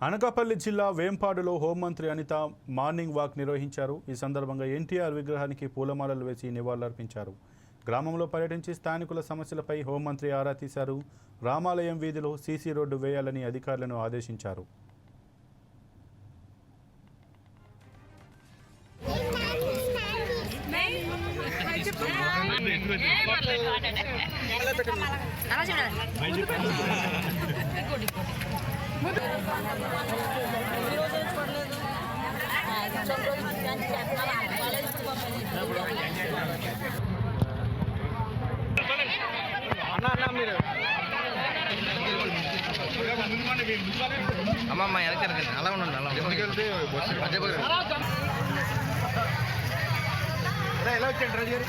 అనకాపల్లి జిల్లా వేంపాడులో హోంమంత్రి Anitha morning walk నిర్వహించారు. ఈ సందర్భంగా ఎన్టీఆర్ విగ్రహానికి పూలమాలలు వేసి నివాళులర్పించారు. గ్రామంలో పర్యటించి స్థానికుల సమస్యలపై హోంమంత్రి ఆరా తీశారు. రామాలయం వీధిలో సీసీ రోడ్డు వేయాలని అధికారులను ఆదేశించారు. అమ్మమ్మ వెనక అలా ఉండండి. అలా ఎలా వచ్చాడు రాజు గారు?